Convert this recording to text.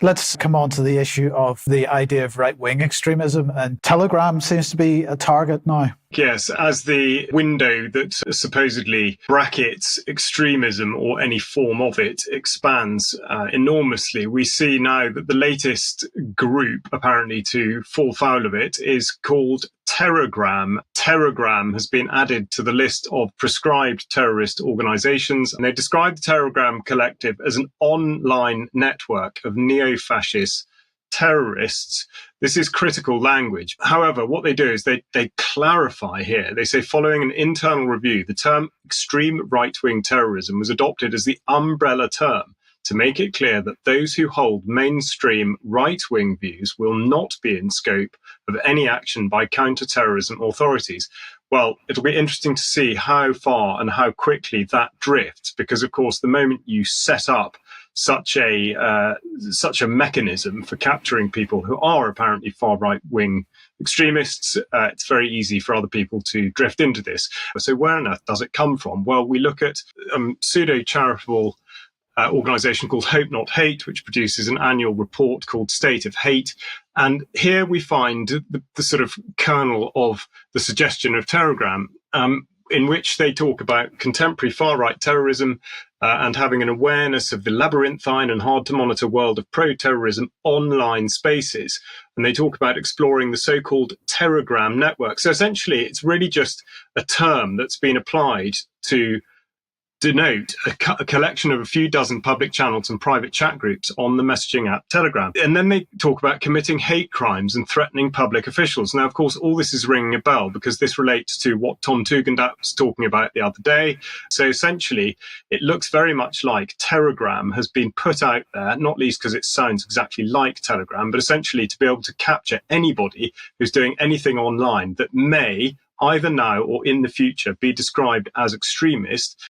Let's come on to the issue of the idea of right-wing extremism, and Telegram seems to be a target now. Yes, as the window that supposedly brackets extremism or any form of it expands enormously, we see now that the latest group, apparently to fall foul of it, is called Telegram. Telegram has been added to the list of prescribed terrorist organizations, and they describe the Telegram collective as an online network of neo-fascist terrorists. This is critical language. However, what they do is they clarify here. They say, following an internal review, the term extreme right-wing terrorism was adopted as the umbrella term to make it clear that those who hold mainstream right-wing views will not be in scope of any action by counter-terrorism authorities. Well, it'll be interesting to see how far and how quickly that drifts, because, of course, the moment you set up such a mechanism for capturing people who are apparently far right-wing extremists, it's very easy for other people to drift into this. So where on earth does it come from? Well, we look at pseudo-charitable organisation called Hope Not Hate, which produces an annual report called State of Hate. And here we find the sort of kernel of the suggestion of Telegram, in which they talk about contemporary far-right terrorism and having an awareness of the labyrinthine and hard-to-monitor world of pro-terrorism online spaces. And they talk about exploring the so-called Telegram network. So essentially, it's really just a term that's been applied to denote a collection of a few dozen public channels and private chat groups on the messaging app Telegram. And then they talk about committing hate crimes and threatening public officials. Now, of course, all this is ringing a bell because this relates to what Tom Tugendhat was talking about the other day. So essentially, it looks very much like Telegram has been put out there, not least because it sounds exactly like Telegram, but essentially to be able to capture anybody who's doing anything online that may, either now or in the future, be described as extremist.